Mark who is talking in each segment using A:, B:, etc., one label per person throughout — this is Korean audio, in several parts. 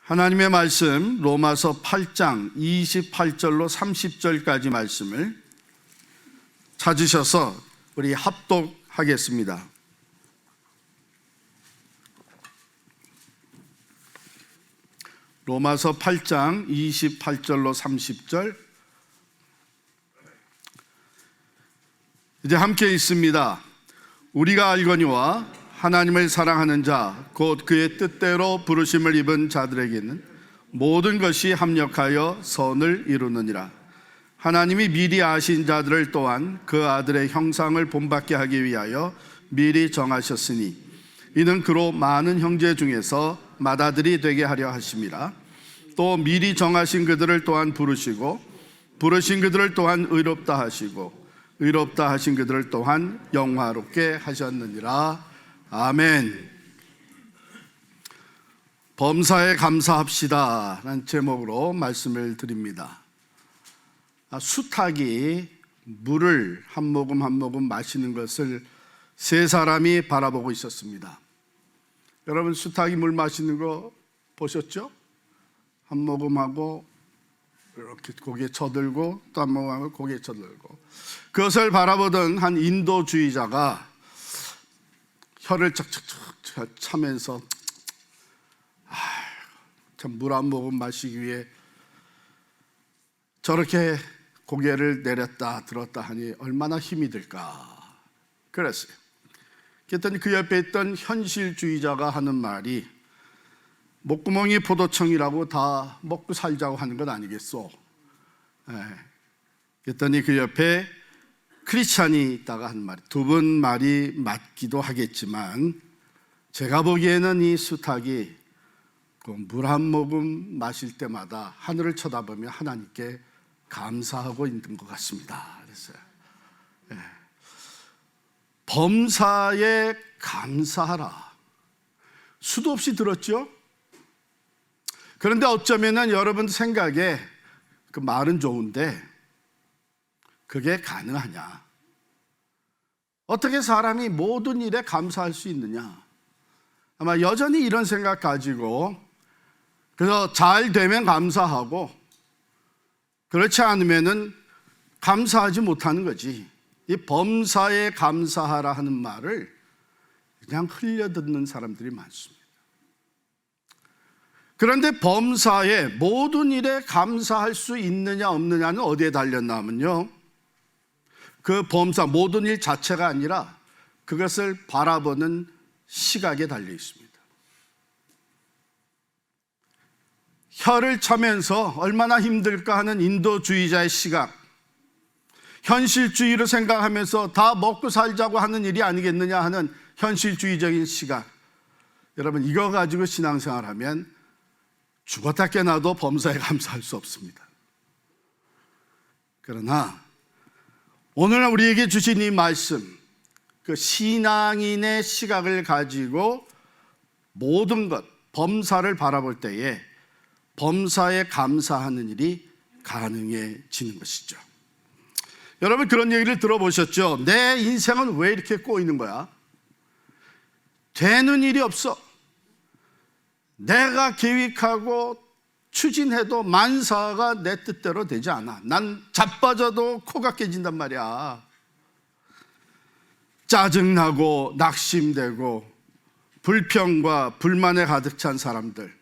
A: 하나님의 말씀 로마서 8장 28절로 30절까지 말씀을 찾으셔서 우리 합독하겠습니다. 로마서 8장 28절로 30절 이제 함께 있습니다. 우리가 알거니와 하나님을 사랑하는 자 곧 그의 뜻대로 부르심을 입은 자들에게는 모든 것이 합력하여 선을 이루느니라. 하나님이 미리 아신 자들을 또한 그 아들의 형상을 본받게 하기 위하여 미리 정하셨으니 이는 그로 많은 형제 중에서 맏아들이 되게 하려 하심이라. 또 미리 정하신 그들을 또한 부르시고 부르신 그들을 또한 의롭다 하시고 의롭다 하신 그들을 또한 영화롭게 하셨느니라. 아멘. 범사에 감사합시다 라는 제목으로 말씀을 드립니다. 수탉이 물을 한 모금 한 모금 마시는 것을 세 사람이 바라보고 있었습니다. 여러분, 수탉이 물 마시는 거 보셨죠? 한 모금하고 이렇게 고개 쳐들고 또 한 모금하고 고개 쳐들고, 그것을 바라보던 한 인도주의자가 혀를 척척척 차면서 참 물 한 모금 마시기 위해 저렇게 고개를 내렸다 들었다 하니 얼마나 힘이 들까 그랬어요. 그랬더니 그 옆에 있던 현실주의자가 하는 말이 목구멍이 포도청이라고 다 먹고 살자고 하는 건 아니겠소. 그랬더니 그 옆에 크리스찬이 있다가 한 말이, 두 분 말이 맞기도 하겠지만 제가 보기에는 이 수탉이 물 한 모금 마실 때마다 하늘을 쳐다보며 하나님께 감사하고 있는 것 같습니다. 그랬어요. 범사에 감사하라. 수도 없이 들었죠? 그런데 어쩌면은 여러분 생각에 그 말은 좋은데 그게 가능하냐? 어떻게 사람이 모든 일에 감사할 수 있느냐? 아마 여전히 이런 생각 가지고, 그래서 잘 되면 감사하고 그렇지 않으면은 감사하지 못하는 거지. 이 범사에 감사하라 하는 말을 그냥 흘려듣는 사람들이 많습니다. 그런데 범사에 모든 일에 감사할 수 있느냐 없느냐는 어디에 달렸나 하면요, 그 범사 모든 일 자체가 아니라 그것을 바라보는 시각에 달려 있습니다. 혀를 차면서 얼마나 힘들까 하는 인도주의자의 시각, 현실주의로 생각하면서 다 먹고 살자고 하는 일이 아니겠느냐 하는 현실주의적인 시각, 여러분 이거 가지고 신앙생활하면 죽었다 깨나도 범사에 감사할 수 없습니다. 그러나 오늘 우리에게 주신 이 말씀, 그 신앙인의 시각을 가지고 모든 것, 범사를 바라볼 때에 범사에 감사하는 일이 가능해지는 것이죠. 여러분 그런 얘기를 들어보셨죠? 내 인생은 왜 이렇게 꼬이는 거야? 되는 일이 없어. 내가 계획하고 추진해도 만사가 내 뜻대로 되지 않아. 난 자빠져도 코가 깨진단 말이야. 짜증나고 낙심되고 불평과 불만에 가득 찬 사람들,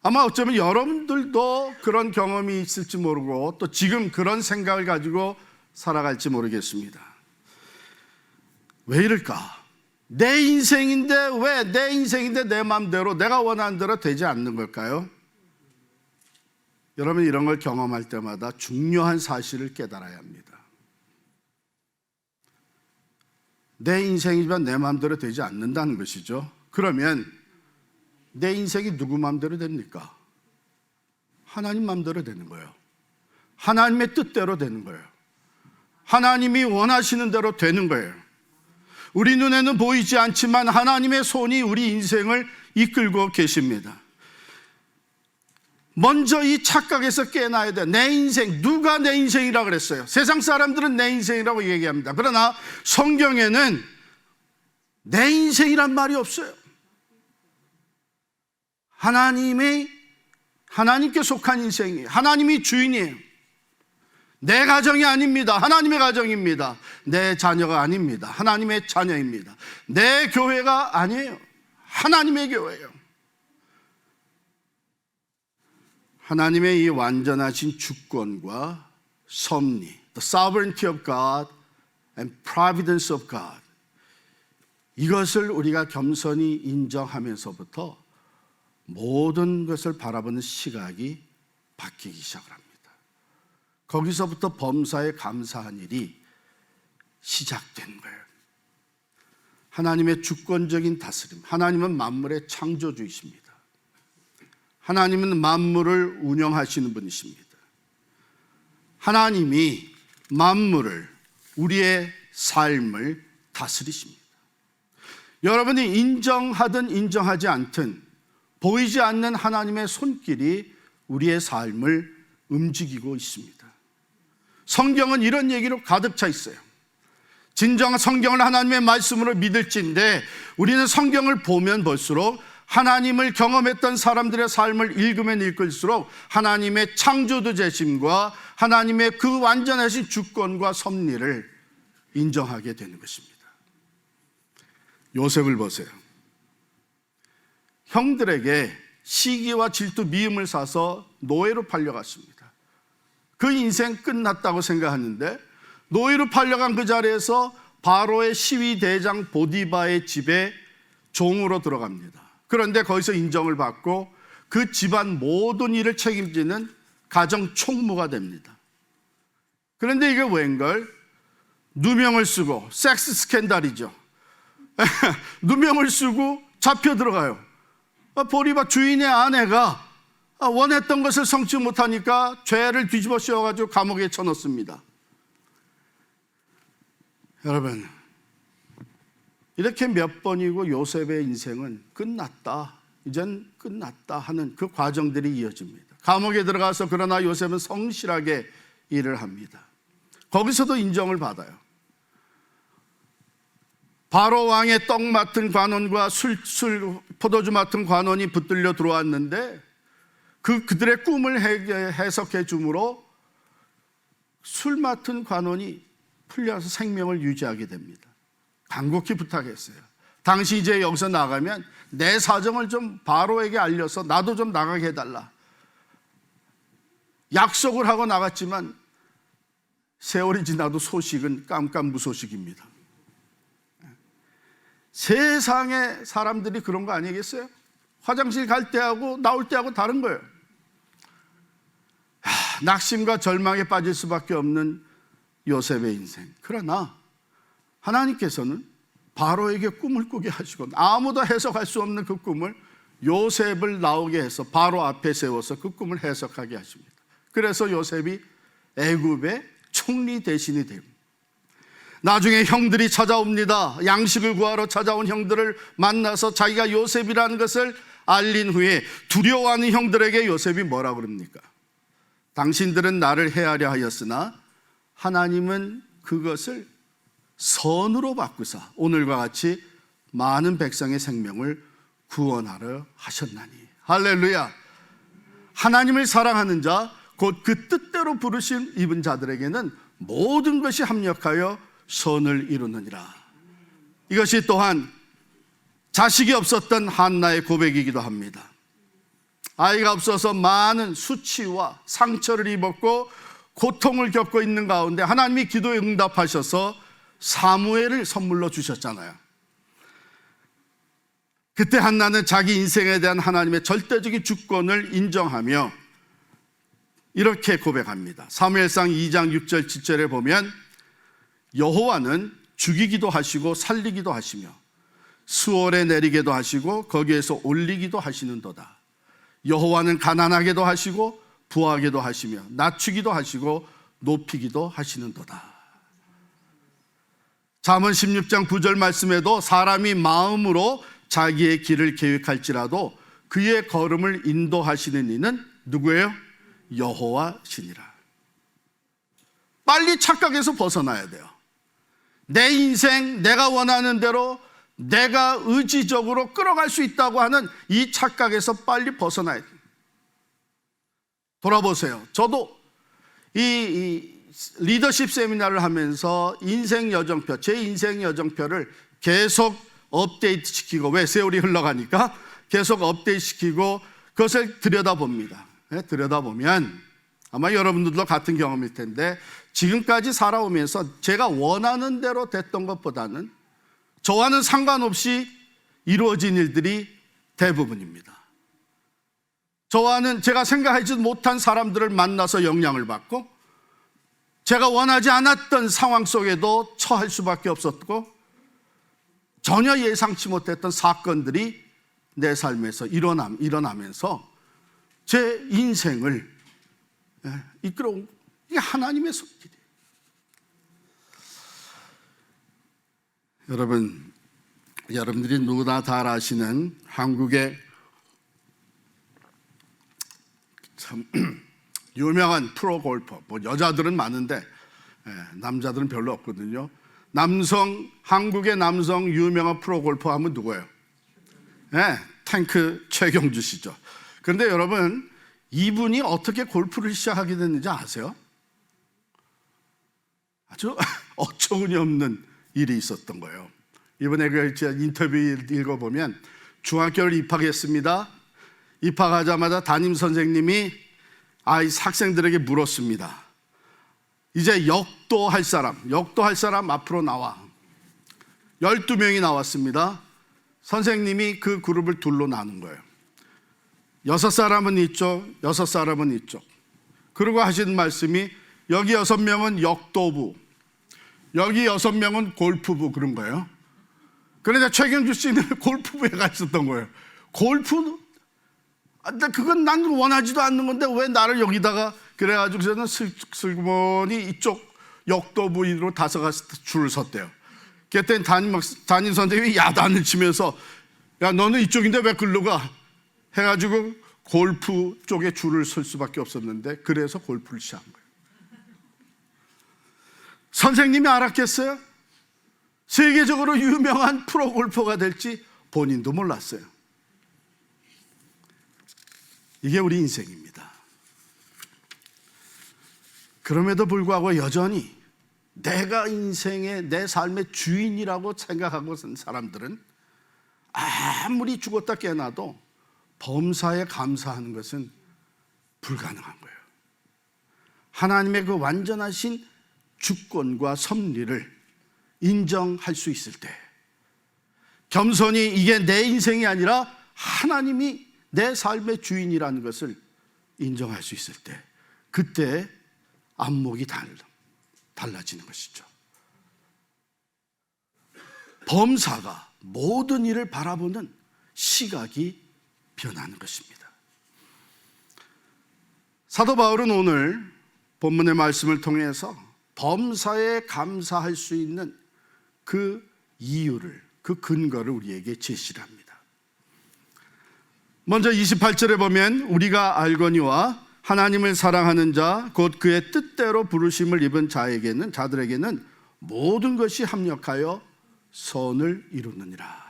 A: 아마 어쩌면 여러분들도 그런 경험이 있을지 모르고 또 지금 그런 생각을 가지고 살아갈지 모르겠습니다. 왜 이럴까? 내 인생인데 왜 내 인생인데 내 마음대로 내가 원하는 대로 되지 않는 걸까요? 여러분 이런 걸 경험할 때마다 중요한 사실을 깨달아야 합니다. 내 인생이지만 내 마음대로 되지 않는다는 것이죠. 그러면 내 인생이 누구 마음대로 됩니까? 하나님 마음대로 되는 거예요. 하나님의 뜻대로 되는 거예요. 하나님이 원하시는 대로 되는 거예요. 우리 눈에는 보이지 않지만 하나님의 손이 우리 인생을 이끌고 계십니다. 먼저 이 착각에서 깨어나야 돼. 내 인생, 누가 내 인생이라고 그랬어요? 세상 사람들은 내 인생이라고 얘기합니다. 그러나 성경에는 내 인생이란 말이 없어요. 하나님께 속한 인생이에요. 하나님이 주인이에요. 내 가정이 아닙니다. 하나님의 가정입니다. 내 자녀가 아닙니다. 하나님의 자녀입니다. 내 교회가 아니에요. 하나님의 교회예요. 하나님의 이 완전하신 주권과 섭리, the sovereignty of God and providence of God, 이것을 우리가 겸손히 인정하면서부터 모든 것을 바라보는 시각이 바뀌기 시작을 합니다. 거기서부터 범사에 감사한 일이 시작된 거예요. 하나님의 주권적인 다스림, 하나님은 만물의 창조주이십니다. 하나님은 만물을 운영하시는 분이십니다. 하나님이 만물을, 우리의 삶을 다스리십니다. 여러분이 인정하든 인정하지 않든 보이지 않는 하나님의 손길이 우리의 삶을 움직이고 있습니다. 성경은 이런 얘기로 가득 차 있어요. 진정한 성경을 하나님의 말씀으로 믿을진데 우리는 성경을 보면 볼수록 하나님을 경험했던 사람들의 삶을 읽으면 읽을수록 하나님의 창조주제심과 하나님의 그 완전하신 주권과 섭리를 인정하게 되는 것입니다. 요셉을 보세요. 형들에게 시기와 질투, 미움을 사서 노예로 팔려갔습니다. 그 인생 끝났다고 생각하는데 노예로 팔려간 그 자리에서 바로의 시위대장 보디바의 집에 종으로 들어갑니다. 그런데 거기서 인정을 받고 그 집안 모든 일을 책임지는 가정 총무가 됩니다. 그런데 이게 웬걸? 누명을 쓰고, 섹스 스캔들이죠. 누명을 쓰고 잡혀 들어가요. 보디바 주인의 아내가 원했던 것을 성취 못하니까 죄를 뒤집어 씌워가지고 감옥에 쳐넣습니다. 여러분, 이렇게 몇 번이고 요셉의 인생은 끝났다, 이젠 끝났다 하는 그 과정들이 이어집니다. 감옥에 들어가서 그러나 요셉은 성실하게 일을 합니다. 거기서도 인정을 받아요. 바로 왕의 떡 맡은 관원과 포도주 맡은 관원이 붙들려 들어왔는데 그들의 꿈을 해석해 주므로 술 맡은 관원이 풀려서 생명을 유지하게 됩니다. 간곡히 부탁했어요. 당신 이제 여기서 나가면 내 사정을 좀 바로에게 알려서 나도 좀 나가게 해달라. 약속을 하고 나갔지만 세월이 지나도 소식은 깜깜무소식입니다. 세상의 사람들이 그런 거 아니겠어요? 화장실 갈 때하고 나올 때하고 다른 거예요. 낙심과 절망에 빠질 수밖에 없는 요셉의 인생. 그러나 하나님께서는 바로에게 꿈을 꾸게 하시고 아무도 해석할 수 없는 그 꿈을 요셉을 나오게 해서 바로 앞에 세워서 그 꿈을 해석하게 하십니다. 그래서 요셉이 애굽의 총리 대신이 됩니다. 나중에 형들이 찾아옵니다. 양식을 구하러 찾아온 형들을 만나서 자기가 요셉이라는 것을 알린 후에 두려워하는 형들에게 요셉이 뭐라 그럽니까? 당신들은 나를 해하려 하였으나 하나님은 그것을 선으로 바꾸사 오늘과 같이 많은 백성의 생명을 구원하려 하셨나니. 할렐루야. 하나님을 사랑하는 자, 곧 그 뜻대로 부르심 입은 자들에게는 모든 것이 합력하여 선을 이루느니라. 이것이 또한 자식이 없었던 한나의 고백이기도 합니다. 아이가 없어서 많은 수치와 상처를 입었고 고통을 겪고 있는 가운데 하나님이 기도에 응답하셔서 사무엘을 선물로 주셨잖아요. 그때 한나는 자기 인생에 대한 하나님의 절대적인 주권을 인정하며 이렇게 고백합니다. 사무엘상 2장 6절 7절에 보면 여호와는 죽이기도 하시고 살리기도 하시며 수월에 내리게도 하시고 거기에서 올리기도 하시는도다. 여호와는 가난하게도 하시고 부하게도 하시며 낮추기도 하시고 높이기도 하시는도다. 잠언 16장 9절 말씀에도 사람이 마음으로 자기의 길을 계획할지라도 그의 걸음을 인도하시는 이는 누구예요? 여호와시니라. 빨리 착각에서 벗어나야 돼요. 내 인생 내가 원하는 대로 내가 의지적으로 끌어갈 수 있다고 하는 이 착각에서 빨리 벗어나야 돼요. 돌아보세요. 저도 이 리더십 세미나를 하면서 인생 여정표, 제 인생 여정표를 계속 업데이트 시키고, 왜 세월이 흘러가니까 계속 업데이트 시키고 그것을 들여다봅니다. 들여다보면 아마 여러분들도 같은 경험일 텐데, 지금까지 살아오면서 제가 원하는 대로 됐던 것보다는 저와는 상관없이 이루어진 일들이 대부분입니다. 저와는 제가 생각하지 못한 사람들을 만나서 영향을 받고, 제가 원하지 않았던 상황 속에도 처할 수밖에 없었고, 전혀 예상치 못했던 사건들이 내 삶에서 일어나면서 제 인생을 이끌어온, 이게 하나님의 손길이에요. 여러분들이 누구나 잘 아시는 한국의 참 유명한 프로 골퍼, 뭐 여자들은 많은데 남자들은 별로 없거든요. 한국의 남성 유명한 프로 골퍼 하면 누구예요? 탱크 최경주 씨죠. 그런데 여러분, 이분이 어떻게 골프를 시작하게 됐는지 아세요? 아주 어처구니 없는 일이 있었던 거예요. 이번에 그 인터뷰 읽어보면, 중학교를 입학했습니다. 입학하자마자 담임 선생님이 학생들에게 물었습니다. 이제 역도할 사람 앞으로 나와. 12명이 나왔습니다. 선생님이 그 그룹을 둘로 나눈 거예요. 6사람은 이쪽, 6사람은 이쪽. 그리고 하신 말씀이, 여기 6명은 역도부, 여기 6명은 골프부, 그런 거예요. 그런데 최경주 씨는 골프부에 가 있었던 거예요. 골프? 그건 난 원하지도 않는 건데 왜 나를 여기다가, 그래가지고 저는 슬그머니 이쪽 역도부로 가서 줄을 섰대요. 그랬더니 담임 선생님이 야단을 치면서, 야, 너는 이쪽인데 왜 글로 가? 해가지고 골프 쪽에 줄을 설 수밖에 없었는데, 그래서 골프를 시작한 거예요. 선생님이 알았겠어요? 세계적으로 유명한 프로 골퍼가 될지 본인도 몰랐어요. 이게 우리 인생입니다. 그럼에도 불구하고 여전히 내가 내 삶의 주인이라고 생각하고 산 사람들은 아무리 죽었다 깨어나도 범사에 감사하는 것은 불가능한 거예요. 하나님의 그 완전하신 주권과 섭리를 인정할 수 있을 때, 겸손히 이게 내 인생이 아니라 하나님이 내 삶의 주인이라는 것을 인정할 수 있을 때, 그때 안목이 달라지는 것이죠. 범사가 모든 일을 바라보는 시각이 변하는 것입니다. 사도 바울은 오늘 본문의 말씀을 통해서 범사에 감사할 수 있는 그 이유를, 그 근거를 우리에게 제시를 합니다. 먼저 28절에 보면, 우리가 알거니와 하나님을 사랑하는 자 곧 그의 뜻대로 부르심을 입은 자들에게는 모든 것이 합력하여 선을 이루느니라.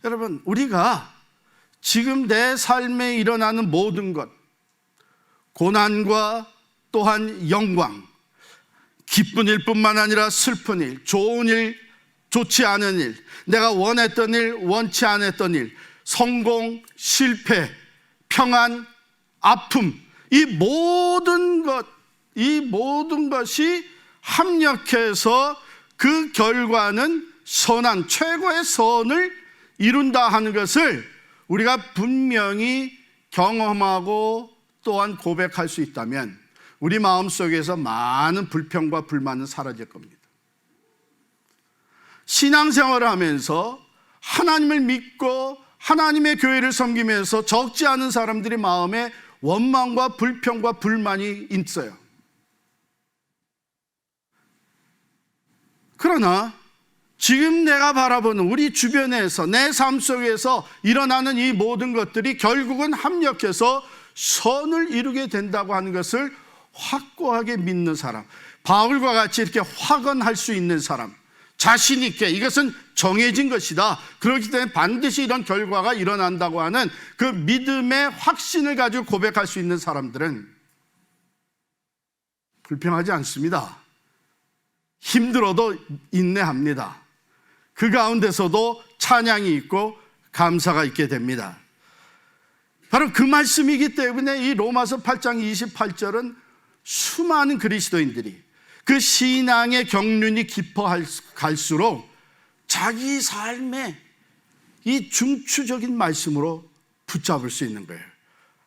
A: 여러분, 우리가 지금 내 삶에 일어나는 모든 것, 고난과 또한 영광, 기쁜 일뿐만 아니라 슬픈 일, 좋은 일, 좋지 않은 일, 내가 원했던 일, 원치 않았던 일, 성공, 실패, 평안, 아픔, 이 모든 것이 합력해서 그 결과는 선한, 최고의 선을 이룬다 하는 것을 우리가 분명히 경험하고 또한 고백할 수 있다면, 우리 마음속에서 많은 불평과 불만은 사라질 겁니다. 신앙생활을 하면서 하나님을 믿고 하나님의 교회를 섬기면서 적지 않은 사람들이 마음에 원망과 불평과 불만이 있어요. 그러나 지금 내가 바라보는 우리 주변에서, 내 삶 속에서 일어나는 이 모든 것들이 결국은 합력해서 선을 이루게 된다고 하는 것을 확고하게 믿는 사람, 바울과 같이 이렇게 확언할 수 있는 사람, 자신 있게 이것은 정해진 것이다. 그렇기 때문에 반드시 이런 결과가 일어난다고 하는 그 믿음의 확신을 가지고 고백할 수 있는 사람들은 불평하지 않습니다. 힘들어도 인내합니다. 그 가운데서도 찬양이 있고 감사가 있게 됩니다. 바로 그 말씀이기 때문에 이 로마서 8장 28절은 수많은 그리스도인들이 그 신앙의 경륜이 깊어갈수록 자기 삶의 이 중추적인 말씀으로 붙잡을 수 있는 거예요.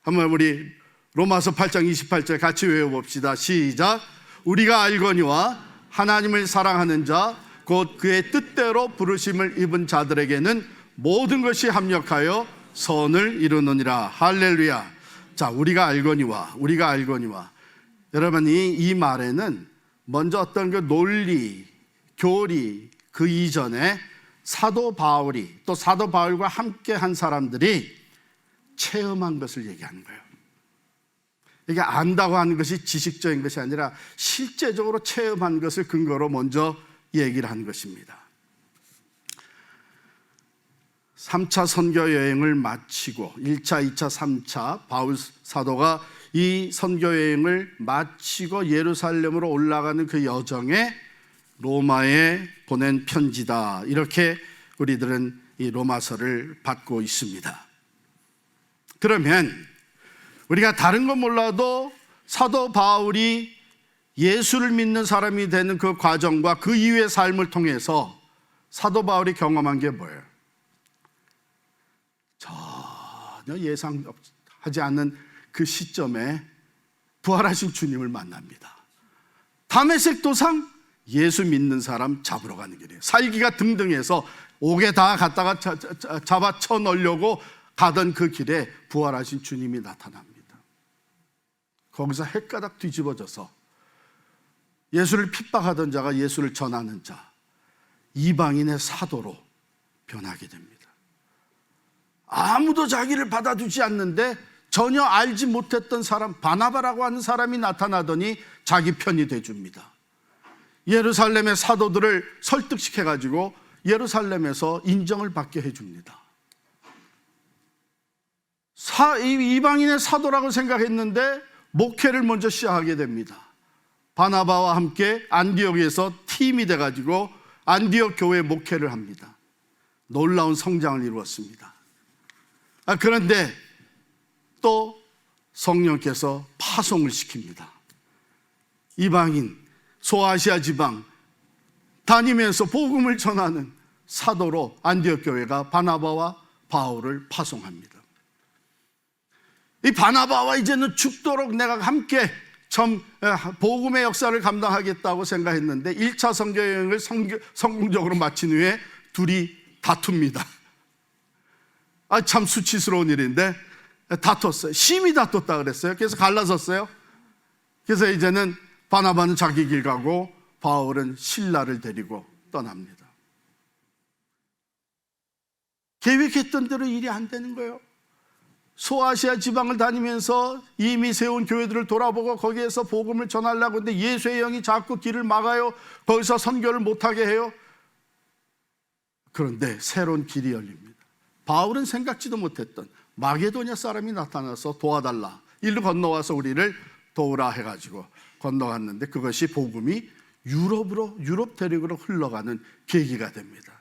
A: 한번 우리 로마서 8장 28절 같이 외워봅시다. 시작. 우리가 알거니와 하나님을 사랑하는 자 곧 그의 뜻대로 부르심을 입은 자들에게는 모든 것이 합력하여 선을 이루느니라. 할렐루야. 자, 우리가 알거니와 여러분 이 말에는 먼저 어떤 그 논리, 교리 그 이전에 사도 바울이 또 사도 바울과 함께 한 사람들이 체험한 것을 얘기하는 거예요. 이게 안다고 하는 것이 지식적인 것이 아니라 실제적으로 체험한 것을 근거로 먼저 얘기를 한 것입니다. 3차 선교 여행을 마치고 1차, 2차, 3차 바울 사도가 이 선교 여행을 마치고 예루살렘으로 올라가는 그 여정에 로마에 보낸 편지다. 이렇게 우리들은 이 로마서를 받고 있습니다. 그러면 우리가 다른 건 몰라도 사도 바울이 예수를 믿는 사람이 되는 그 과정과 그 이후의 삶을 통해서 사도 바울이 경험한 게 뭐예요? 전혀 예상하지 않는 그 시점에 부활하신 주님을 만납니다. 다메섹 도상 예수 믿는 사람 잡으러 가는 길이에요. 살기가 등등해서 옥에 다 갖다가 잡아 쳐넣으려고 가던 그 길에 부활하신 주님이 나타납니다. 거기서 헷가닥 뒤집어져서 예수를 핍박하던 자가 예수를 전하는 자, 이방인의 사도로 변하게 됩니다. 아무도 자기를 받아주지 않는데 전혀 알지 못했던 사람, 바나바라고 하는 사람이 나타나더니 자기 편이 돼줍니다. 예루살렘의 사도들을 설득시켜가지고 예루살렘에서 인정을 받게 해줍니다. 이방인의 사도라고 생각했는데 목회를 먼저 시작하게 됩니다. 바나바와 함께 안디옥에서 팀이 돼가지고 안디옥 교회 목회를 합니다. 놀라운 성장을 이루었습니다. 그런데 또 성령께서 파송을 시킵니다. 이방인 소아시아 지방 다니면서 복음을 전하는 사도로 안디옥 교회가 바나바와 바울을 파송합니다. 이 바나바와 이제는 죽도록 내가 함께 복음의 역사를 감당하겠다고 생각했는데 1차 선교 여행을 성공적으로 마친 후에 둘이 다툽니다. 참 수치스러운 일인데 다퉜어요. 심히 다퉜다 그랬어요. 그래서 갈라섰어요. 그래서 이제는 바나바는 자기 길 가고 바울은 신라를 데리고 떠납니다. 계획했던 대로 일이 안 되는 거예요. 소아시아 지방을 다니면서 이미 세운 교회들을 돌아보고 거기에서 복음을 전하려고 하는데 예수의 영이 자꾸 길을 막아요. 거기서 선교를 못하게 해요. 그런데 새로운 길이 열립니다. 바울은 생각지도 못했던 마게도냐 사람이 나타나서 도와달라, 일로 건너와서 우리를 도우라 해가지고 건너갔는데 그것이 복음이 유럽 대륙으로 흘러가는 계기가 됩니다.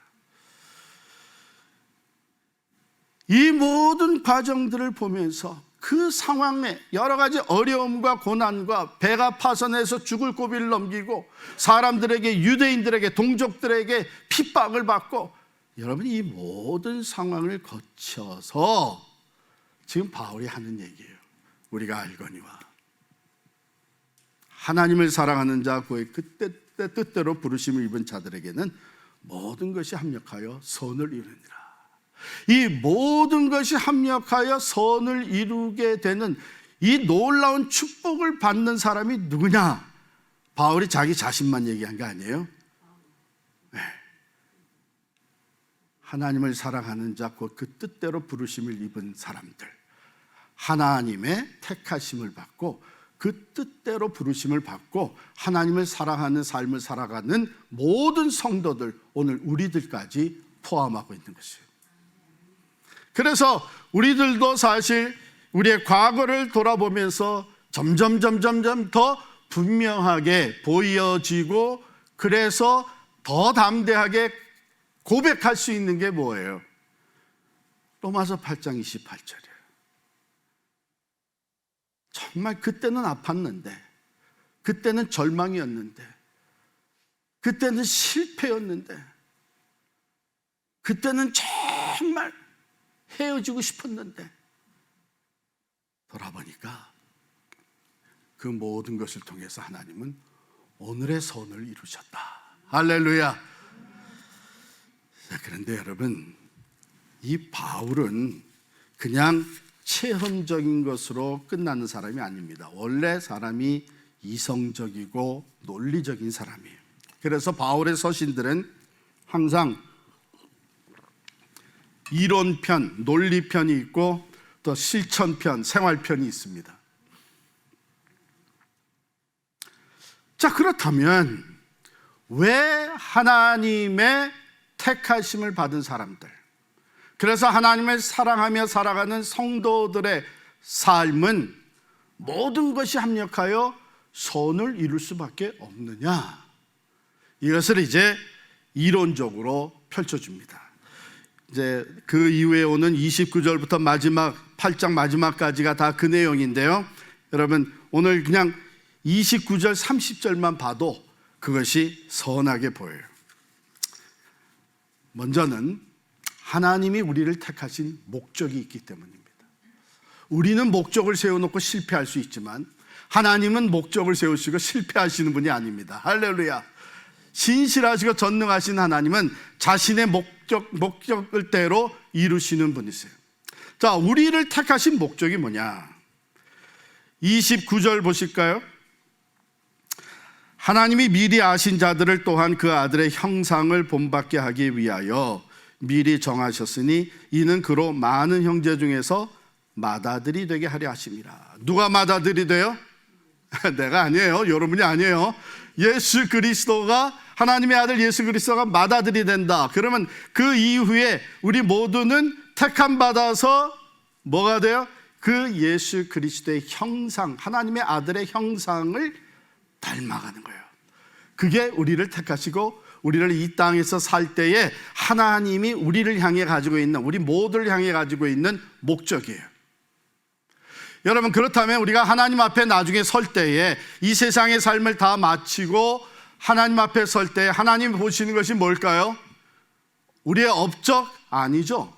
A: 이 모든 과정들을 보면서 그 상황에 여러 가지 어려움과 고난과 배가 파선해서 죽을 고비를 넘기고 사람들에게, 유대인들에게, 동족들에게 핍박을 받고, 여러분 이 모든 상황을 거쳐서 지금 바울이 하는 얘기예요. 우리가 알거니와 하나님을 사랑하는 자 그의 그때 뜻대로 부르심을 입은 자들에게는 모든 것이 합력하여 선을 이루느니라. 이 모든 것이 합력하여 선을 이루게 되는 이 놀라운 축복을 받는 사람이 누구냐? 바울이 자기 자신만 얘기한 게 아니에요. 네. 하나님을 사랑하는 자 곧 그 뜻대로 부르심을 입은 사람들, 하나님의 택하심을 받고 그 뜻대로 부르심을 받고 하나님을 사랑하는 삶을 살아가는 모든 성도들, 오늘 우리들까지 포함하고 있는 것이에요. 그래서 우리들도 사실 우리의 과거를 돌아보면서 점점 더 분명하게 보여지고, 그래서 더 담대하게 고백할 수 있는 게 뭐예요? 로마서 8장 28절이에요. 정말 그때는 아팠는데, 그때는 절망이었는데, 그때는 실패였는데, 그때는 정말 헤어지고 싶었는데, 돌아보니까 그 모든 것을 통해서 하나님은 오늘의 선을 이루셨다. 할렐루야. 자, 그런데 여러분, 이 바울은 그냥 체험적인 것으로 끝나는 사람이 아닙니다. 원래 사람이 이성적이고 논리적인 사람이에요. 그래서 바울의 서신들은 항상 이론편, 논리편이 있고 또 실천편, 생활편이 있습니다. 자, 그렇다면 왜 하나님의 택하심을 받은 사람들, 그래서 하나님을 사랑하며 살아가는 성도들의 삶은 모든 것이 합력하여 선을 이룰 수밖에 없느냐? 이것을 이제 이론적으로 펼쳐줍니다. 이제 그 이후에 오는 29절부터 마지막 8장 마지막까지가 다 그 내용인데요. 여러분, 오늘 그냥 29절 30절만 봐도 그것이 선하게 보여요. 먼저는 하나님이 우리를 택하신 목적이 있기 때문입니다. 우리는 목적을 세워놓고 실패할 수 있지만 하나님은 목적을 세우시고 실패하시는 분이 아닙니다. 할렐루야. 신실하시고 전능하신 하나님은 자신의 목적을대로 이루시는 분이세요. 자, 우리를 택하신 목적이 뭐냐? 29절 보실까요? 하나님이 미리 아신 자들을 또한 그 아들의 형상을 본받게 하기 위하여 미리 정하셨으니 이는 그로 많은 형제 중에서 맏아들이 되게 하려 하심이라. 누가 맏아들이 돼요? 내가 아니에요. 여러분이 아니에요. 예수 그리스도가, 하나님의 아들 예수 그리스도가 맏아들이 된다. 그러면 그 이후에 우리 모두는 택함 받아서 뭐가 돼요? 그 예수 그리스도의 형상, 하나님의 아들의 형상을 닮아가는 거예요. 그게 우리를 택하시고 우리를 이 땅에서 살 때에 하나님이 우리를 향해 가지고 있는, 우리 모두를 향해 가지고 있는 목적이에요. 여러분, 그렇다면 우리가 하나님 앞에 나중에 설 때에 이 세상의 삶을 다 마치고 하나님 앞에 설 때 하나님 보시는 것이 뭘까요? 우리의 업적? 아니죠.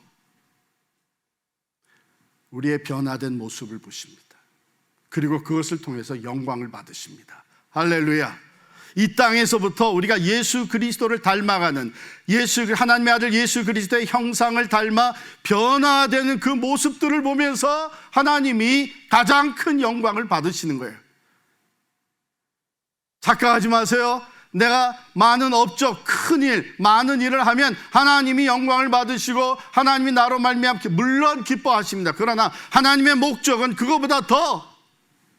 A: 우리의 변화된 모습을 보십니다. 그리고 그것을 통해서 영광을 받으십니다. 할렐루야. 이 땅에서부터 우리가 예수 그리스도를 닮아가는, 하나님의 아들 예수 그리스도의 형상을 닮아 변화되는 그 모습들을 보면서 하나님이 가장 큰 영광을 받으시는 거예요. 착각하지 마세요. 내가 많은 업적, 큰 일, 많은 일을 하면 하나님이 영광을 받으시고 하나님이 나로 말미암아 물론 기뻐하십니다. 그러나 하나님의 목적은 그거보다 더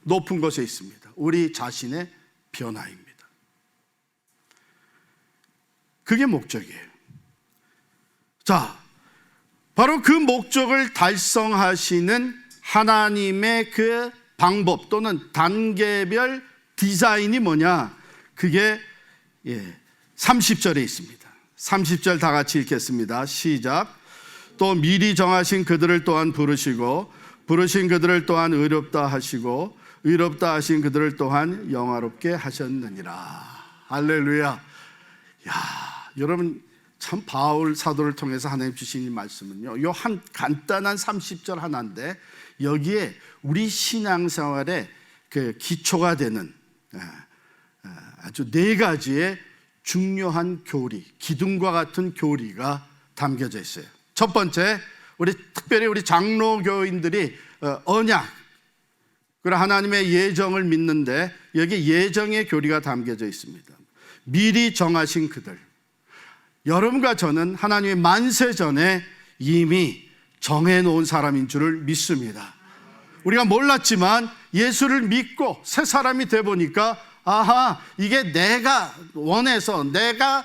A: 높은 것에 있습니다. 우리 자신의 변화입니다. 그게 목적이에요. 자, 바로 그 목적을 달성하시는 하나님의 그 방법 또는 단계별 디자인이 뭐냐? 그게 30절에 있습니다. 30절 다 같이 읽겠습니다. 시작. 또 미리 정하신 그들을 또한 부르시고 부르신 그들을 또한 의롭다 하시고 의롭다 하신 그들을 또한 영화롭게 하셨느니라. 할렐루야. 여러분, 참 바울 사도를 통해서 하나님 주신 이 말씀은요, 요 한 간단한 30절 하나인데 여기에 우리 신앙생활의 그 기초가 되는 아주 4가지의 중요한 교리, 기둥과 같은 교리가 담겨져 있어요. 첫 번째, 특별히 우리 장로교인들이 언약, 그리고 하나님의 예정을 믿는데 여기 예정의 교리가 담겨져 있습니다. 미리 정하신 그들, 여러분과 저는 하나님의 만세 전에 이미 정해놓은 사람인 줄을 믿습니다. 우리가 몰랐지만 예수를 믿고 새 사람이 돼 보니까 아하, 이게 내가 원해서 내가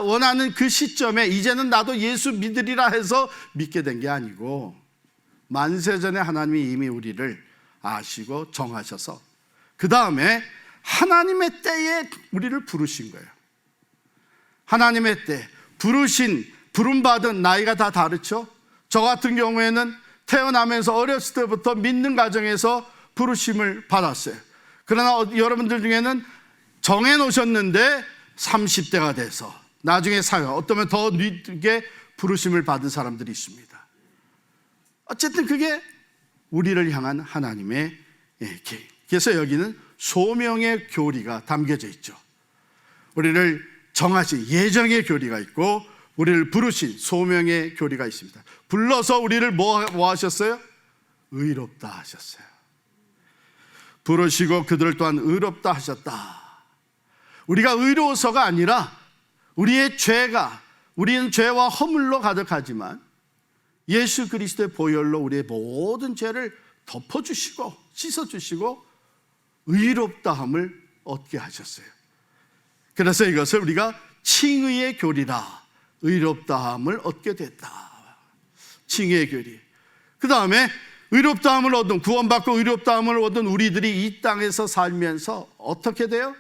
A: 원하는 그 시점에 이제는 나도 예수 믿으리라 해서 믿게 된 게 아니고 만세전에 하나님이 이미 우리를 아시고 정하셔서 그 다음에 하나님의 때에 우리를 부르신 거예요. 하나님의 때 부름받은 나이가 다 다르죠. 저 같은 경우에는 태어나면서 어렸을 때부터 믿는 가정에서 부르심을 받았어요. 그러나 여러분들 중에는 정해놓으셨는데 30대가 돼서 나중에 사회 어쩌면 더 늦게 부르심을 받은 사람들이 있습니다. 어쨌든 그게 우리를 향한 하나님의 계획. 그래서 여기는 소명의 교리가 담겨져 있죠. 우리를 정하신 예정의 교리가 있고 우리를 부르신 소명의 교리가 있습니다. 불러서 우리를 뭐 하셨어요? 의롭다 하셨어요. 부르시고 그들을 또한 의롭다 하셨다. 우리가 의로워서가 아니라 우리는 죄와 허물로 가득하지만 예수 그리스도의 보혈로 우리의 모든 죄를 덮어주시고 씻어주시고 의롭다함을 얻게 하셨어요. 그래서 이것을 우리가 칭의의 교리라, 의롭다함을 얻게 됐다. 칭의의 교리. 그 다음에 의롭다함을 얻은, 구원받고 의롭다함을 얻은 우리들이 이 땅에서 살면서 어떻게 돼요?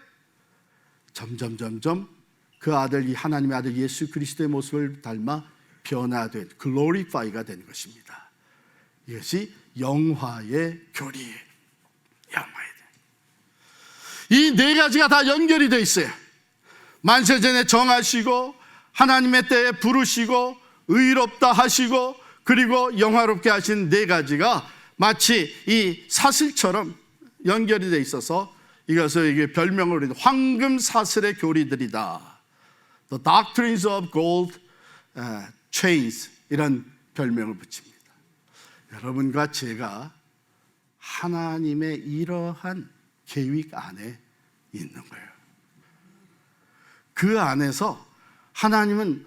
A: 점점 그 아들, 하나님의 아들 예수 그리스도의 모습을 닮아 변화된, 글로리파이가 된 것입니다. 이것이 영화의 교리예요. 이 네 가지가 다 연결이 되어 있어요. 만세전에 정하시고 하나님의 때에 부르시고 의롭다 하시고 그리고 영화롭게 하신 네 가지가 마치 이 사슬처럼 연결이 되어 있어서 이것을 이게 별명으로 황금 사슬의 교리들이다. The doctrines of gold chains, 이런 별명을 붙입니다. 여러분과 제가 하나님의 이러한 계획 안에 있는 거예요. 그 안에서 하나님은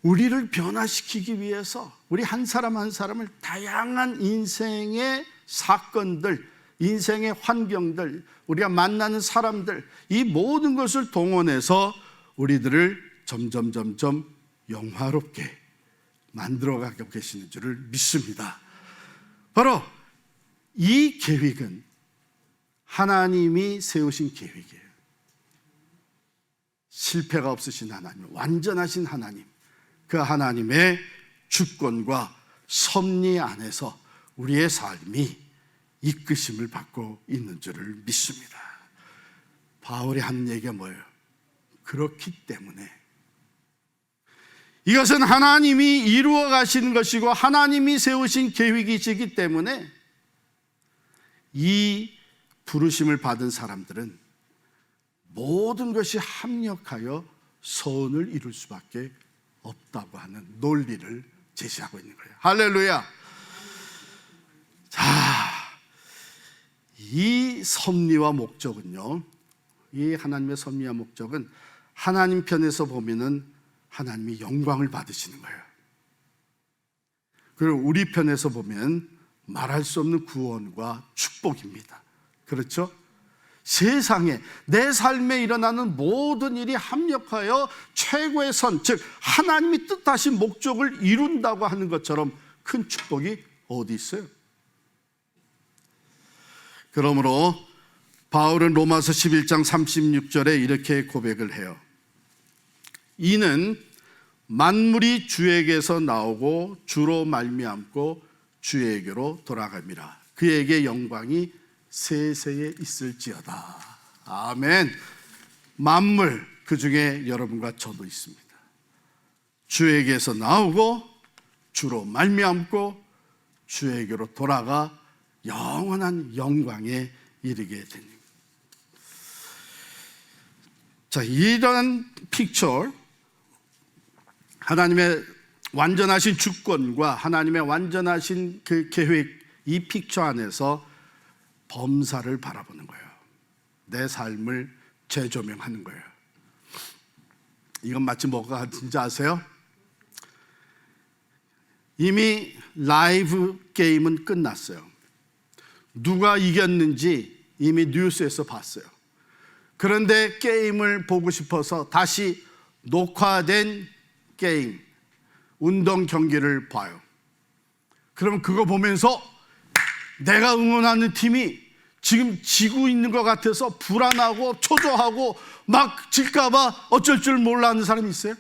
A: 우리를 변화시키기 위해서 우리 한 사람 한 사람을 다양한 인생의 사건들, 인생의 환경들, 우리가 만나는 사람들, 이 모든 것을 동원해서 우리들을 점점 영화롭게 만들어가고 계시는 줄을 믿습니다. 바로 이 계획은 하나님이 세우신 계획이에요. 실패가 없으신 하나님, 완전하신 하나님, 그 하나님의 주권과 섭리 안에서 우리의 삶이 이끄심을 받고 있는 줄을 믿습니다. 바울이 하는 얘기가 뭐예요? 그렇기 때문에 이것은 하나님이 이루어 가시는 것이고 하나님이 세우신 계획이시기 때문에 이 부르심을 받은 사람들은 모든 것이 합력하여 선을 이룰 수밖에 없다고 하는 논리를 제시하고 있는 거예요. 할렐루야. 자, 이 섭리와 목적은요, 이 하나님의 섭리와 목적은 하나님 편에서 보면은 하나님이 영광을 받으시는 거예요. 그리고 우리 편에서 보면 말할 수 없는 구원과 축복입니다. 그렇죠? 세상에 내 삶에 일어나는 모든 일이 합력하여 최고의 선, 즉 하나님이 뜻하신 목적을 이룬다고 하는 것처럼 큰 축복이 어디 있어요? 그러므로 바울은 로마서 11장 36절에 이렇게 고백을 해요. 이는 만물이 주에게서 나오고 주로 말미암고 주에게로 돌아갑니다. 그에게 영광이 세세에 있을지어다. 아멘. 만물, 그 중에 여러분과 저도 있습니다. 주에게서 나오고 주로 말미암고 주에게로 돌아가 영원한 영광에 이르게 됩니다. 자, 이런 픽처, 하나님의 완전하신 주권과 하나님의 완전하신 그 계획, 이 픽처 안에서 범사를 바라보는 거예요. 내 삶을 재조명하는 거예요. 이건 마치 뭐가 같은지 아세요? 이미 라이브 게임은 끝났어요. 누가 이겼는지 이미 뉴스에서 봤어요. 그런데 게임을 보고 싶어서 다시 녹화된 게임, 운동 경기를 봐요. 그럼 그거 보면서 내가 응원하는 팀이 지금 지고 있는 것 같아서 불안하고 초조하고 막 질까봐 어쩔 줄 몰라 하는 사람이 있어요?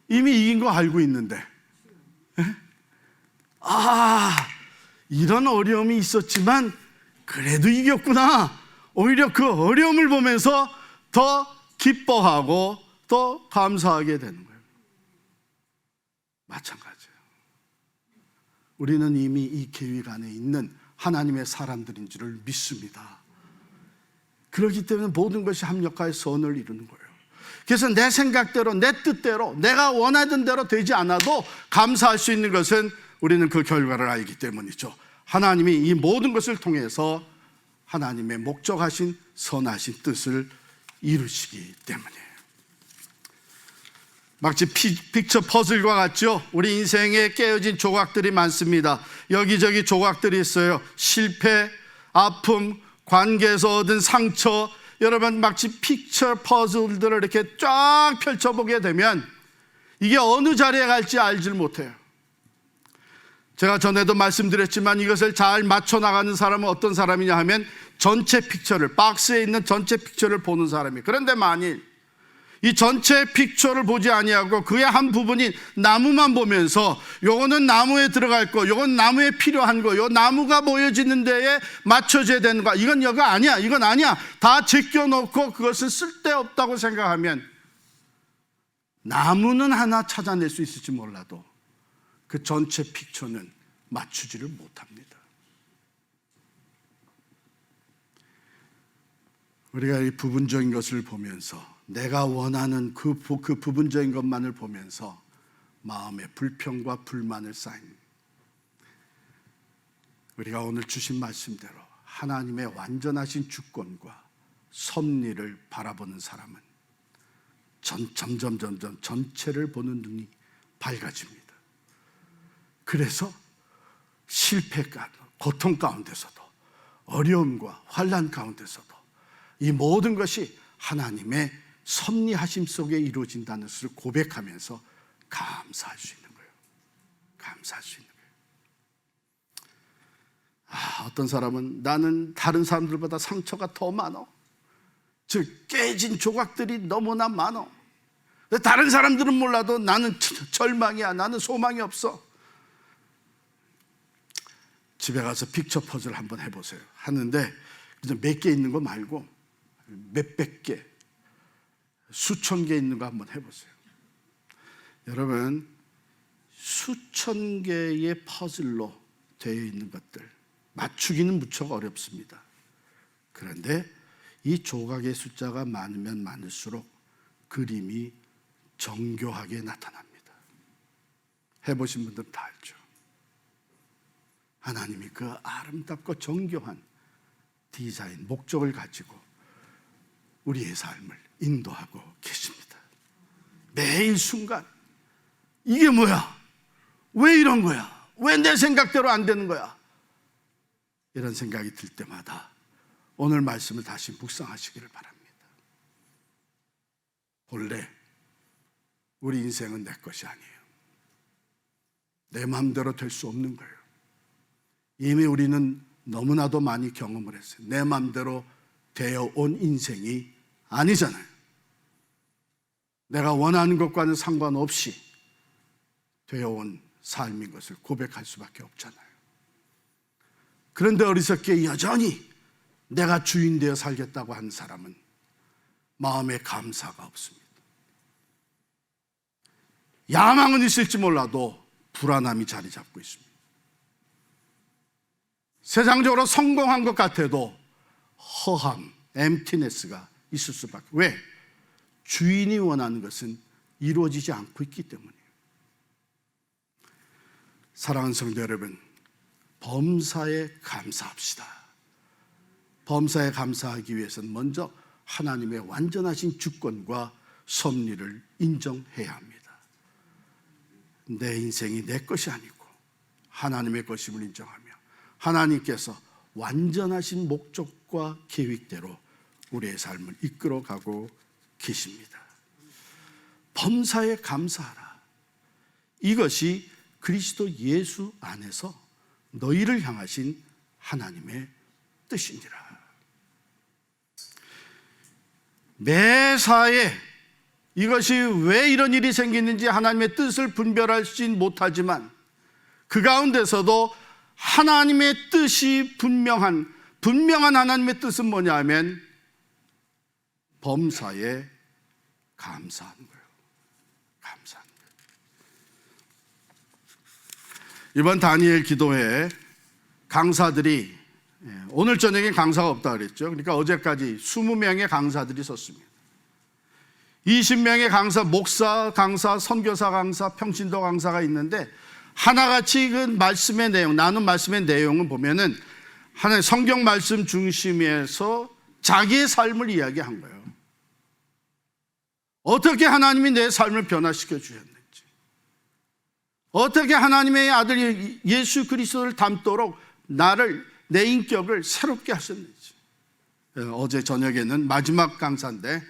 A: 이미 이긴 거 알고 있는데, 이런 어려움이 있었지만 그래도 이겼구나. 오히려 그 어려움을 보면서 더 기뻐하고 더 감사하게 되는 거예요. 마찬가지예요. 우리는 이미 이 계획 안에 있는 하나님의 사람들인 줄을 믿습니다. 그렇기 때문에 모든 것이 합력하여 선을 이루는 거예요. 그래서 내 생각대로, 내 뜻대로, 내가 원하던 대로 되지 않아도 감사할 수 있는 것은 우리는 그 결과를 알기 때문이죠. 하나님이 이 모든 것을 통해서 하나님의 목적하신 선하신 뜻을 이루시기 때문이에요. 마치 픽처 퍼즐과 같죠? 우리 인생에 깨어진 조각들이 많습니다. 여기저기 조각들이 있어요. 실패, 아픔, 관계에서 얻은 상처. 여러분, 마치 픽처 퍼즐들을 이렇게 쫙 펼쳐보게 되면 이게 어느 자리에 갈지 알질 못해요. 제가 전에도 말씀드렸지만 이것을 잘 맞춰나가는 사람은 어떤 사람이냐 하면 전체 픽처를, 박스에 있는 전체 픽처를 보는 사람이에요. 그런데 만일 이 전체 픽처를 보지 아니하고 그의 한 부분인 나무만 보면서 요거는 나무에 들어갈 거, 요건 나무에 필요한 거, 요 나무가 모여지는 데에 맞춰져야 되는 거, 이건 여가 아니야, 이건 아니야, 다 제껴놓고 그것은 쓸데없다고 생각하면 나무는 하나 찾아낼 수 있을지 몰라도 그 전체 픽처는 맞추지를 못합니다. 우리가 이 부분적인 것을 보면서 내가 원하는 그 부분적인 것만을 보면서 마음에 불평과 불만을 쌓인, 우리가 오늘 주신 말씀대로 하나님의 완전하신 주권과 섭리를 바라보는 사람은 점점 전체를 보는 눈이 밝아집니다. 그래서 실패가 고통 가운데서도 어려움과 환난 가운데서도 이 모든 것이 하나님의 섭리하심 속에 이루어진다는 것을 고백하면서 감사할 수 있는 거예요. 감사할 수 있는 거예요. 어떤 사람은 나는 다른 사람들보다 상처가 더 많아. 즉 깨진 조각들이 너무나 많아. 다른 사람들은 몰라도 나는 절망이야. 나는 소망이 없어. 집에 가서 픽처 퍼즐 한번 해보세요. 하는데 몇 개 있는 거 말고 몇백 개, 수천 개 있는 거 한번 해보세요. 여러분, 수천 개의 퍼즐로 되어 있는 것들 맞추기는 무척 어렵습니다. 그런데 이 조각의 숫자가 많으면 많을수록 그림이 정교하게 나타납니다. 해보신 분들은 다 알죠. 하나님이 그 아름답고 정교한 디자인, 목적을 가지고 우리의 삶을 인도하고 계십니다. 매일 순간 이게 뭐야? 왜 이런 거야? 왜 내 생각대로 안 되는 거야? 이런 생각이 들 때마다 오늘 말씀을 다시 묵상하시기를 바랍니다. 본래 우리 인생은 내 것이 아니에요. 내 마음대로 될 수 없는 거예요. 이미 우리는 너무나도 많이 경험을 했어요. 내 마음대로 되어온 인생이 아니잖아요. 내가 원하는 것과는 상관없이 되어온 삶인 것을 고백할 수밖에 없잖아요. 그런데 어리석게 여전히 내가 주인 되어 살겠다고 하는 사람은 마음에 감사가 없습니다. 야망은 있을지 몰라도 불안함이 자리 잡고 있습니다. 세상적으로 성공한 것 같아도 허함, 엠티네스가 있을 수밖에. 왜? 주인이 원하는 것은 이루어지지 않고 있기 때문이에요. 사랑하는 성도 여러분, 범사에 감사합시다. 범사에 감사하기 위해서는 먼저 하나님의 완전하신 주권과 섭리를 인정해야 합니다. 내 인생이 내 것이 아니고 하나님의 것임을 인정하며 하나님께서 완전하신 목적과 계획대로 우리의 삶을 이끌어가고 계십니다. 범사에 감사하라. 이것이 그리스도 예수 안에서 너희를 향하신 하나님의 뜻이니라. 매사에 이것이 왜 이런 일이 생기는지 하나님의 뜻을 분별하지 못하지만 그 가운데서도 하나님의 뜻이 분명한 하나님의 뜻은 뭐냐 하면 범사에 감사하는 거예요. 감사하는 거예요. 이번 다니엘 기도회에 강사들이, 오늘 저녁에 강사가 없다 그랬죠. 그러니까 어제까지 20명의 강사들이 섰습니다. 20명의 강사, 목사 강사, 선교사 강사, 평신도 강사가 있는데 하나같이 그 말씀의 내용, 나눈 말씀의 내용을 보면은 하나의 성경 말씀 중심에서 자기의 삶을 이야기한 거예요. 어떻게 하나님이 내 삶을 변화시켜 주셨는지, 어떻게 하나님의 아들 예수 그리스도를 닮도록 내 인격을 새롭게 하셨는지. 어제 저녁에는 마지막 강사인데,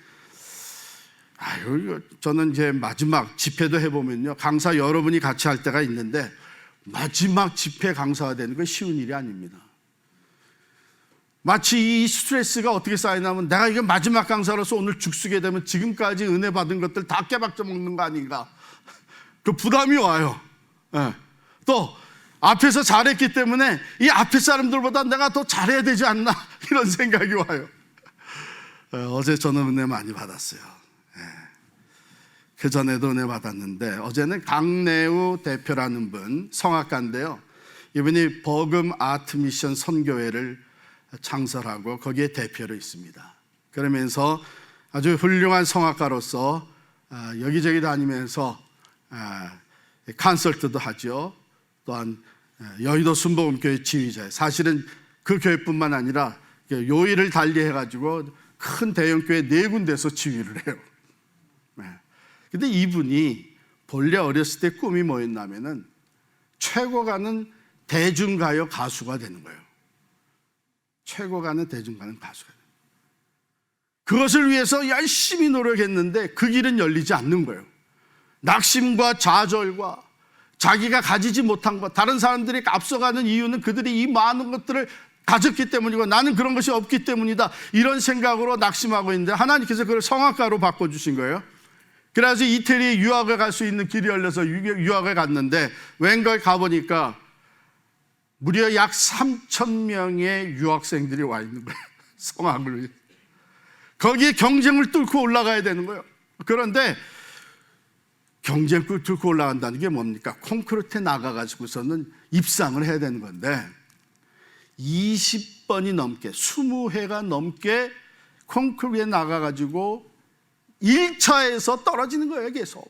A: 저는 이제 마지막 집회도 해보면요, 강사 여러분이 같이 할 때가 있는데 마지막 집회 강사가 되는 건 쉬운 일이 아닙니다. 마치 이 스트레스가 어떻게 쌓이냐면, 내가 이거 마지막 강사로서 오늘 죽쓰게 되면 지금까지 은혜 받은 것들 다 깨박져 먹는 거 아닌가, 그 부담이 와요. 또 앞에서 잘했기 때문에 이 앞에 사람들보다 내가 더 잘해야 되지 않나, 이런 생각이 와요. 어제 저는 은혜 많이 받았어요. 그 전에도 은혜 받았는데, 어제는 강내우 대표라는 분, 성악가인데요, 이분이 버금 아트 미션 선교회를 창설하고 거기에 대표로 있습니다. 그러면서 아주 훌륭한 성악가로서 여기저기 다니면서 콘서트도 하죠. 또한 여의도 순복음교회 지휘자예요. 사실은 그 교회뿐만 아니라 요일을 달리해가지고 큰 대형교회 4군데서 지휘를 해요. 근데 이분이 본래 어렸을 때 꿈이 뭐였냐면은 최고 가는 대중가요 가수가 되는 거예요. 최고 가는 대중가요 가수가 되는 거예요. 그것을 위해서 열심히 노력했는데 그 길은 열리지 않는 거예요. 낙심과 좌절과 자기가 가지지 못한 것, 다른 사람들이 앞서가는 이유는 그들이 이 많은 것들을 가졌기 때문이고 나는 그런 것이 없기 때문이다, 이런 생각으로 낙심하고 있는데 하나님께서 그걸 성악가로 바꿔주신 거예요. 그래서 이태리에 유학을 갈 수 있는 길이 열려서 유학을 갔는데, 웬걸 가보니까 무려 약 3,000명의 유학생들이 와 있는 거예요. 성악을 위해. 거기에 경쟁을 뚫고 올라가야 되는 거예요. 그런데 경쟁을 뚫고 올라간다는 게 뭡니까? 콘크리트에 나가가지고서는 입상을 해야 되는 건데 20번이 넘게, 20회가 넘게 콘크리트에 나가가지고 1차에서 떨어지는 거예요, 계속.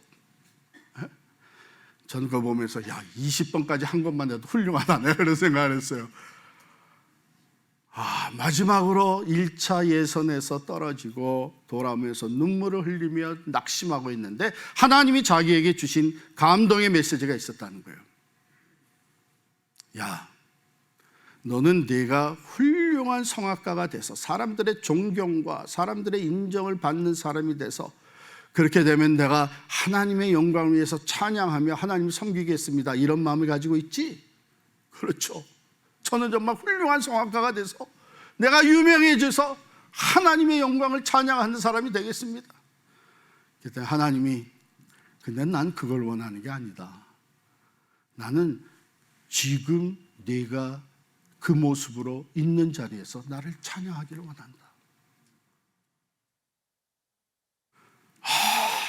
A: 저는 그거 보면서 20번까지 한 것만 해도 훌륭하다네, 그런 생각을 했어요. 마지막으로 1차 예선에서 떨어지고 돌아오면서 눈물을 흘리며 낙심하고 있는데 하나님이 자기에게 주신 감동의 메시지가 있었다는 거예요. 너는 네가 훌륭한 성악가가 돼서 사람들의 존경과 사람들의 인정을 받는 사람이 돼서, 그렇게 되면 내가 하나님의 영광을 위해서 찬양하며 하나님을 섬기겠습니다, 이런 마음을 가지고 있지? 그렇죠. 저는 정말 훌륭한 성악가가 돼서 내가 유명해져서 하나님의 영광을 찬양하는 사람이 되겠습니다. 그때 하나님이, 근데 난 그걸 원하는 게 아니다. 나는 지금 네가 그 모습으로 있는 자리에서 나를 찬양하기를 원한다.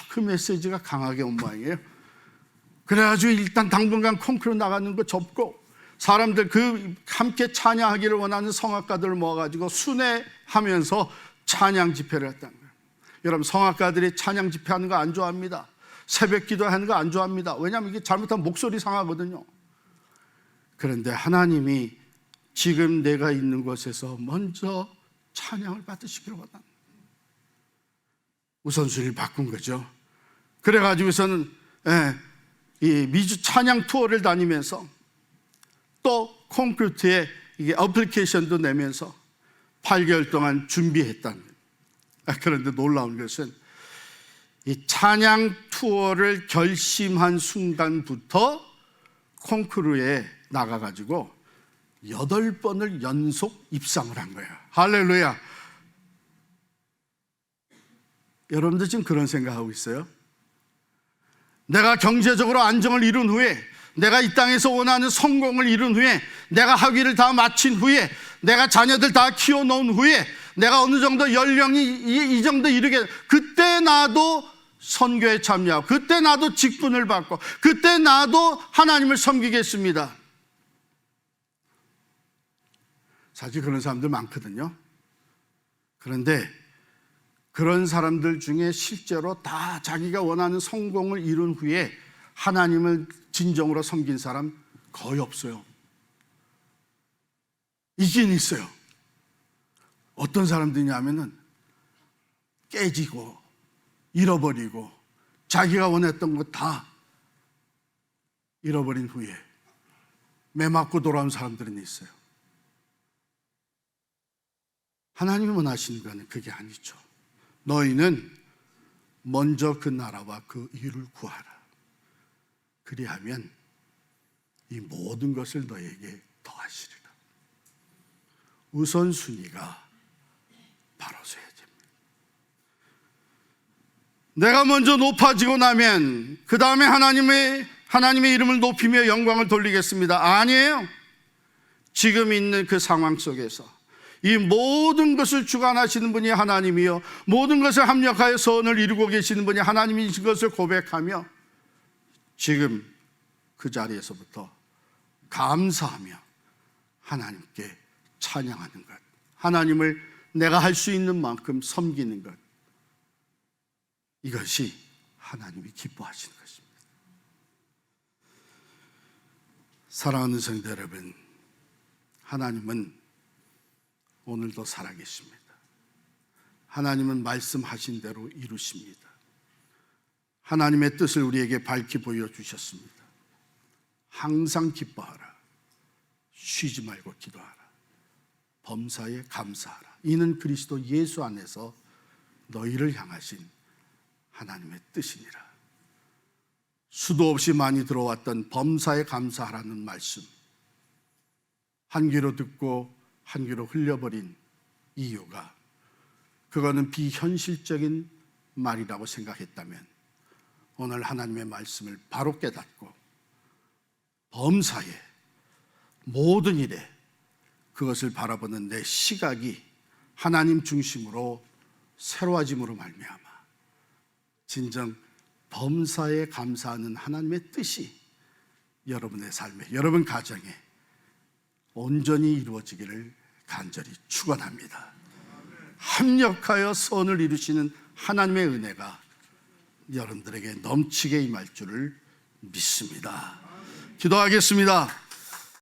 A: 그 메시지가 강하게 온 모양이에요. 그래가지고 일단 당분간 콘크리트 나가는 거 접고 사람들 그 함께 찬양하기를 원하는 성악가들을 모아가지고 순회하면서 찬양 집회를 했다는 거예요. 여러분, 성악가들이 찬양 집회하는 거 안 좋아합니다. 새벽 기도하는 거 안 좋아합니다. 왜냐하면 이게 잘못하면 목소리 상하거든요. 그런데 하나님이 지금 내가 있는 곳에서 먼저 찬양을 받으시기를 원한다. 우선순위를 바꾼 거죠. 그래가지고서는 이 미주 찬양 투어를 다니면서 또 콘크리트에 이게 어플리케이션도 내면서 8개월 동안 준비했다는 거예요. 그런데 놀라운 것은 이 찬양 투어를 결심한 순간부터 콩쿠르에 나가가지고 8번을 연속 입상을 한 거예요. 할렐루야. 여러분들 지금 그런 생각하고 있어요? 내가 경제적으로 안정을 이룬 후에, 내가 이 땅에서 원하는 성공을 이룬 후에, 내가 학위를 다 마친 후에, 내가 자녀들 다 키워놓은 후에, 내가 어느 정도 연령이 이 정도 이르게, 그때 나도 선교에 참여하고, 그때 나도 직분을 받고, 그때 나도 하나님을 섬기겠습니다. 사실 그런 사람들 많거든요. 그런데 그런 사람들 중에 실제로 다 자기가 원하는 성공을 이룬 후에 하나님을 진정으로 섬긴 사람 거의 없어요. 있긴 있어요. 어떤 사람들이냐면은 깨지고 잃어버리고 자기가 원했던 거 다 잃어버린 후에 매맞고 돌아온 사람들은 있어요. 하나님이 원하시는 거는 그게 아니죠. 너희는 먼저 그 나라와 그 의를 구하라. 그리하면 이 모든 것을 너에게 더하시리라. 우선순위가 바로 서야 됩니다. 내가 먼저 높아지고 나면 그 다음에 하나님의 이름을 높이며 영광을 돌리겠습니다. 아니에요. 지금 있는 그 상황 속에서 이 모든 것을 주관하시는 분이 하나님이요, 모든 것을 합력하여 선을 이루고 계시는 분이 하나님이신 것을 고백하며 지금 그 자리에서부터 감사하며 하나님께 찬양하는 것, 하나님을 내가 할 수 있는 만큼 섬기는 것, 이것이 하나님이 기뻐하시는 것입니다. 사랑하는 성도 여러분, 하나님은 오늘도 살아계십니다. 하나님은 말씀하신 대로 이루십니다. 하나님의 뜻을 우리에게 밝히 보여주셨습니다. 항상 기뻐하라. 쉬지 말고 기도하라. 범사에 감사하라. 이는 그리스도 예수 안에서 너희를 향하신 하나님의 뜻이니라. 수도 없이 많이 들어왔던 범사에 감사하라는 말씀, 한 귀로 듣고 한 귀로 흘려버린 이유가, 그거는 비현실적인 말이라고 생각했다면 오늘 하나님의 말씀을 바로 깨닫고 범사에 모든 일에 그것을 바라보는 내 시각이 하나님 중심으로 새로워짐으로 말미암아 진정 범사에 감사하는 하나님의 뜻이 여러분의 삶에, 여러분 가정에 온전히 이루어지기를 간절히 축원합니다. 합력하여 선을 이루시는 하나님의 은혜가 여러분들에게 넘치게 임할 줄을 믿습니다. 기도하겠습니다.